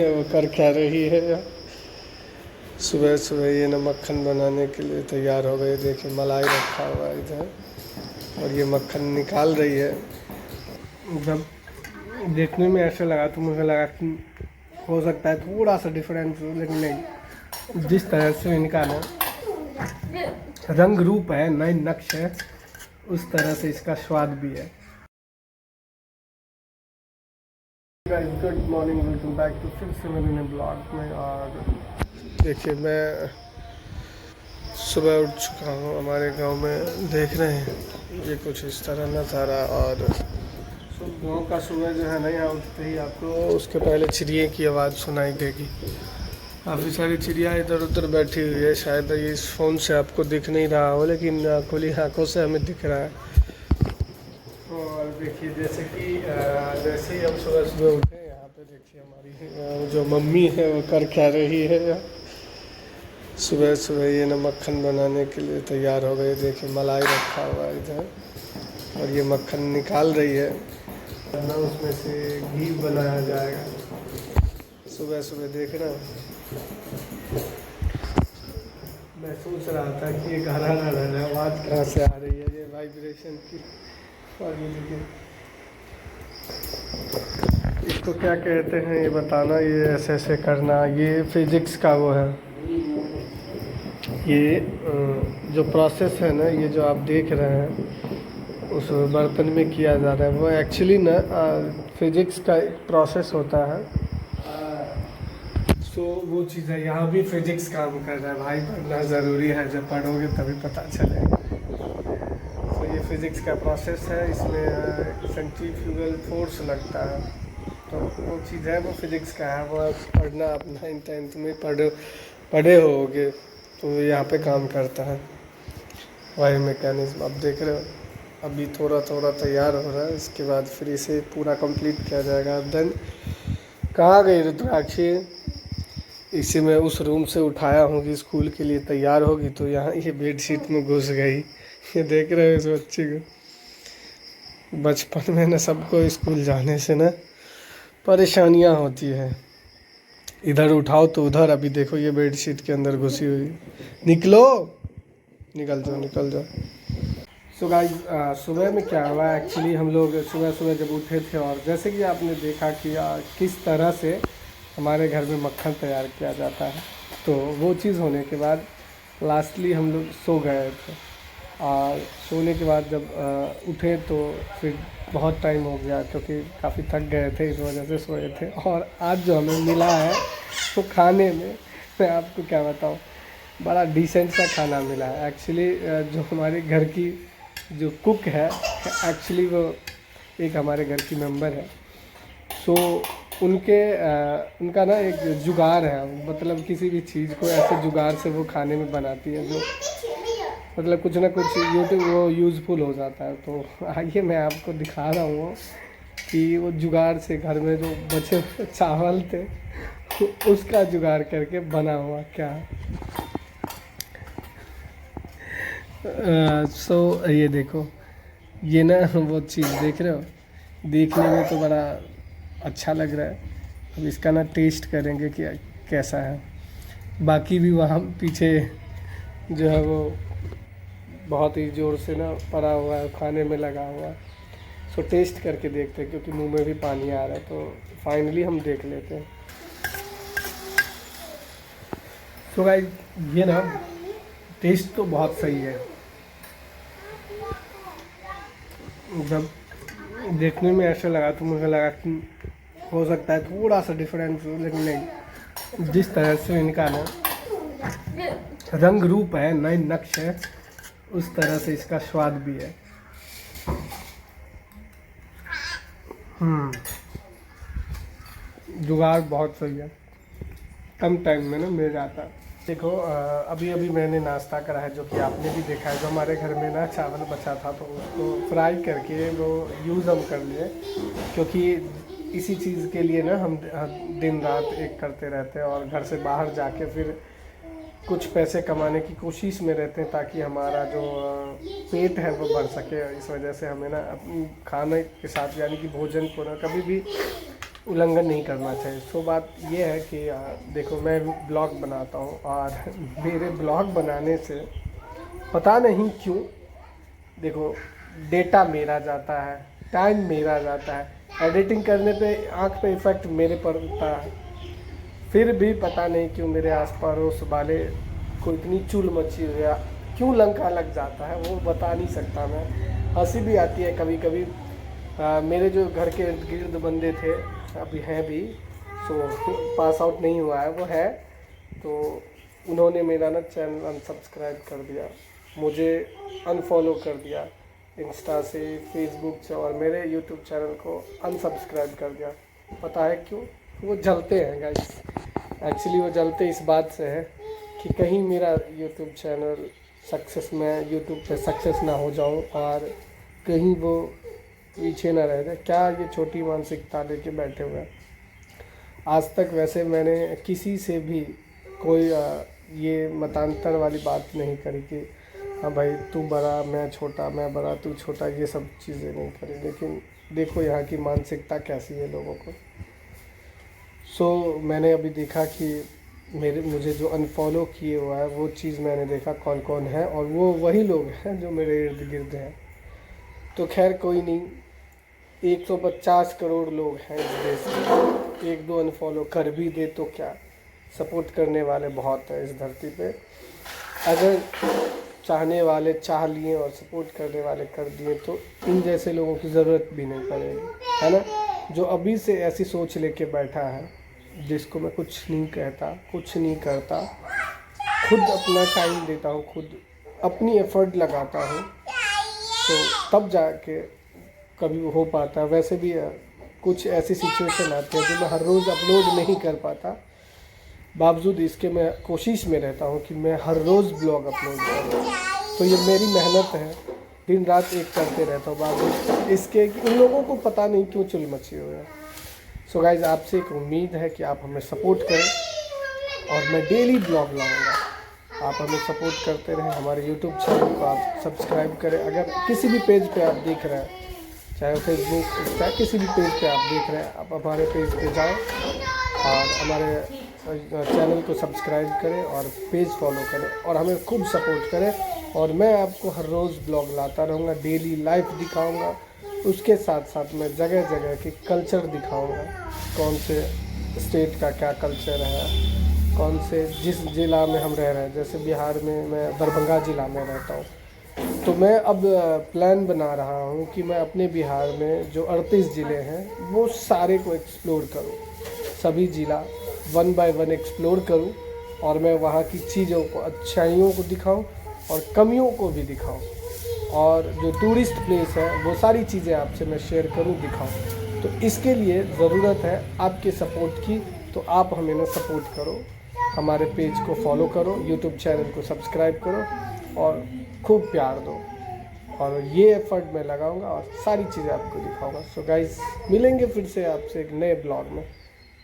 है वो कर क्या रही है। सुबह सुबह ये ना मक्खन बनाने के लिए तैयार हो गई। देखिए मलाई रखा हुआ है इधर और ये मक्खन निकाल रही है। जब देखने में ऐसा लगा तो मुझे लगा कि हो सकता है थोड़ा सा डिफरेंस हो, लेकिन नहीं, जिस तरह से इनका ना रंग रूप है, नए नक्श है, उस तरह से इसका स्वाद भी है। Good morning, welcome back to फिर से मैंने ब्लॉग में। और देखिए मैं सुबह उठ चुका हूँ। हमारे गांव में देख रहे हैं ये कुछ इस तरह नज़ारा। और गांव का सुबह जो है ना, यहाँ उठते ही आपको उसके पहले चिड़िया की आवाज़ सुनाई देगी। काफ़ी सारी चिड़िया इधर उधर बैठी हुई है। शायद ये इस फ़ोन से आपको दिख नहीं रहा हो, लेकिन खुली आँखों से हमें दिख रहा है। और देखिए जैसे ही हम सुबह सुबह उठे, यहाँ पे देखिए हमारी जो मम्मी है वो कर क्या रही है। सुबह सुबह ये ना मक्खन बनाने के लिए तैयार हो गई। देखिए मलाई रखा हुआ है इधर और ये मक्खन निकाल रही है, ना उसमें से घी बनाया जाएगा। सुबह सुबह देख रहे हैं, मैं सोच रहा था कि ये गाना ना रहना, आवाज़ कहाँ से आ रही है ये वाइब्रेशन की। और ये देखिए इसको क्या कहते हैं ये बताना, ये ऐसे ऐसे करना, ये फिजिक्स का वो है। ये जो प्रोसेस है ना, ये जो आप देख रहे हैं उस बर्तन में किया जा रहा है, वो एक्चुअली ना फिजिक्स का एक प्रोसेस होता है। सो वो चीज़ है, यहाँ भी फिजिक्स काम कर रहा है भाई। पढ़ना ज़रूरी है, जब पढ़ोगे तभी पता चलेगा। तो ये फिज़िक्स का प्रोसेस है, इसमें सेंट्रीफ्यूगल फोर्स लगता है, तो वो चीज़ है, वो फिज़िक्स का है। वो पढ़ना आप 9th 10th में पढ़े होगे, तो यहाँ पे काम करता है वायर मैकेनिज्म। आप देख रहे हो अभी थोड़ा थोड़ा तैयार हो रहा है, इसके बाद फिर इसे पूरा कंप्लीट किया जाएगा। देन कहाँ गई रुद्राक्षी? इसे मैं उस रूम से उठाया हूँ कि स्कूल के लिए तैयार होगी, तो यहाँ ये बेडशीट में घुस गई। ये देख रहे हो इस बच्चे को? बचपन में ना सबको स्कूल जाने से ना परेशानियाँ होती है, इधर उठाओ तो उधर। अभी देखो ये बेडशीट के अंदर घुसी हुई। निकलो, निकल जाओ निकल जाओ। सो गाइस, सुबह में क्या हुआ, एक्चुअली हम लोग सुबह सुबह जब उठे थे, और जैसे कि आपने देखा कि किस तरह से हमारे घर में मक्खन तैयार किया जाता है, तो वो चीज़ होने के बाद लास्टली हम लोग सो गए थे। और सोने के बाद जब उठे तो फिर बहुत टाइम हो गया, क्योंकि काफ़ी थक गए थे, इस वजह से सोए थे। और आज जो हमें मिला है तो खाने में मैं आपको क्या बताऊँ, बड़ा डिसेंट सा खाना मिला है। एक्चुअली जो हमारे घर की जो कुक है, एक्चुअली वो एक हमारे घर की मेंबर है। सो उनका ना एक जुगाड़ है, मतलब किसी भी चीज़ को ऐसे जुगाड़ से वो खाने में बनाती है, जो मतलब कुछ ना कुछ यूट्यूब वो यूज़फुल हो जाता है। तो आइए मैं आपको दिखा रहा हूँ कि वो जुगाड़ से घर में जो बचे हुए चावल थे उसका जुगाड़ करके बना हुआ क्या। सो ये देखो, ये ना वो चीज़ देख रहे हो, देखने में तो बड़ा अच्छा लग रहा है। अब इसका ना टेस्ट करेंगे कि कैसा है। बाकी भी वहाँ पीछे जो है वो बहुत ही ज़ोर से ना पड़ा हुआ है, खाने में लगा हुआ है। सो टेस्ट करके देखते हैं, क्योंकि मुंह में भी पानी आ रहा है, तो फाइनली हम देख लेते हैं। सो गाइस, ये ना टेस्ट तो बहुत सही है। जब देखने में ऐसा लगा तो मुझे लगा कि हो सकता है थोड़ा सा डिफरेंस हो, लेकिन नहीं, जिस तरह से इनका ना रंग रूप है, नए नक्श है, उस तरह से इसका स्वाद भी है। जुगाड़ बहुत सही है, कम टाइम में ना मिल जाता है। देखो अभी अभी मैंने नाश्ता करा है, जो कि आपने भी देखा है। जो हमारे घर में ना चावल बचा था, तो उसको फ्राई करके वो यूज़ हम कर लिए, क्योंकि इसी चीज़ के लिए ना हम दिन रात एक करते रहते हैं, और घर से बाहर जाके फिर कुछ पैसे कमाने की कोशिश में रहते हैं, ताकि हमारा जो पेट है वो बढ़ सके। इस वजह से हमें ना अपनी खाने के साथ, यानी कि भोजन को ना कभी भी उल्लंघन नहीं करना चाहिए। सो बात ये है कि देखो मैं ब्लॉग बनाता हूँ और मेरे ब्लॉग बनाने से पता नहीं क्यों देखो डेटा मेरा जाता है, टाइम मेरा जाता है, एडिटिंग करने पे आँख पे इफ़ेक्ट मेरे पड़ता है, फिर भी पता नहीं क्यों मेरे आस पड़ोस वाले को इतनी चुल मची हुई है, क्यों लंका लग जाता है वो बता नहीं सकता मैं। हंसी भी आती है कभी कभी। मेरे जो घर के इर्द गिर्द बंदे थे अभी हैं भी, सो पास आउट नहीं हुआ है वो है, तो उन्होंने मेरा ना चैनल अनसब्सक्राइब कर दिया, मुझे अनफॉलो कर दिया इंस्टा से, फेसबुक से, और मेरे यूट्यूब चैनल को अनसब्सक्राइब कर दिया। पता है क्यों? वो जलते हैं गाइस। एक्चुअली वो जलते इस बात से है कि कहीं मेरा यूट्यूब चैनल सक्सेस में यूट्यूब पे सक्सेस ना हो जाऊं और कहीं वो पीछे ना रह जाए। क्या ये छोटी मानसिकता लेके बैठे हुए हैं। आज तक वैसे मैंने किसी से भी कोई ये मतांतर वाली बात नहीं करी कि हाँ भाई तू बड़ा मैं छोटा, मैं बड़ा तू छोटा, ये सब चीज़ें नहीं करी। लेकिन देखो यहाँ की मानसिकता कैसी है लोगों को। सो मैंने अभी देखा कि मुझे जो अनफॉलो किए हुआ है वो चीज़ मैंने देखा कौन कौन है, और वो वही लोग हैं जो मेरे इर्द गिर्द हैं। तो खैर कोई नहीं, 150 करोड़ लोग हैं इस देश में, एक दो अनफॉलो कर भी दे तो क्या, सपोर्ट करने वाले बहुत हैं इस धरती पे। अगर चाहने वाले चाह लिए और सपोर्ट करने वाले कर दिए तो इन जैसे लोगों की ज़रूरत भी नहीं पड़ेगी, है ना। जो अभी से ऐसी सोच लेके बैठा है, जिसको मैं कुछ नहीं कहता, कुछ नहीं करता, खुद अपना टाइम देता हूँ, खुद अपनी एफर्ट लगाता हूँ, तो तब जाके कभी हो पाता है। वैसे भी कुछ ऐसी सिचुएशन आती है जो मैं हर रोज़ अपलोड नहीं कर पाता, बावजूद इसके मैं कोशिश में रहता हूँ कि मैं हर रोज़ ब्लॉग अपलोड करूँ। तो ये मेरी मेहनत है, दिन रात एक करते रहता हूँ, बावजूद इसके उन लोगों को पता नहीं क्यों चुल मची हुई है। सो गाइज़ आपसे एक उम्मीद है कि आप हमें सपोर्ट करें और मैं डेली ब्लॉग लाऊंगा। आप हमें सपोर्ट करते रहें, हमारे यूट्यूब चैनल को आप सब्सक्राइब करें। अगर किसी भी पेज पे आप देख रहे हैं, चाहे फेसबुक, इंस्टा, किसी भी पेज पे आप देख रहे हैं, आप हमारे पेज पे जाएं और हमारे चैनल को सब्सक्राइब करें और पेज फॉलो करें और हमें खूब सपोर्ट करें। और मैं आपको हर रोज़ ब्लॉग लाता रहूँगा, डेली लाइफ दिखाऊँगा, उसके साथ साथ मैं जगह जगह के कल्चर दिखाऊंगा, कौन से स्टेट का क्या कल्चर है, कौन से जिस ज़िला में हम रह रहे हैं। जैसे बिहार में मैं दरभंगा ज़िला में रहता हूँ, तो मैं अब प्लान बना रहा हूँ कि मैं अपने बिहार में जो 38 ज़िले हैं वो सारे को एक्सप्लोर करूँ, सभी ज़िला 1 बाय 1 एक्सप्लोर करूँ और मैं वहाँ की चीज़ों को, अच्छाइयों को दिखाऊँ और कमियों को भी दिखाऊँ, और जो टूरिस्ट प्लेस है वो सारी चीज़ें आपसे मैं शेयर करूं, दिखाऊं। तो इसके लिए ज़रूरत है आपके सपोर्ट की, तो आप हमें ना सपोर्ट करो, हमारे पेज को फॉलो करो, यूट्यूब चैनल को सब्सक्राइब करो और खूब प्यार दो। और ये एफर्ट मैं लगाऊंगा और सारी चीज़ें आपको दिखाऊंगा। सो गाइस मिलेंगे फिर से आपसे एक नए ब्लॉग में,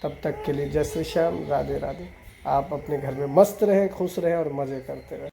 तब तक के लिए जय श्री श्याम, राधे राधे। आप अपने घर में मस्त रहें, खुश रहें और मज़े करते रहें।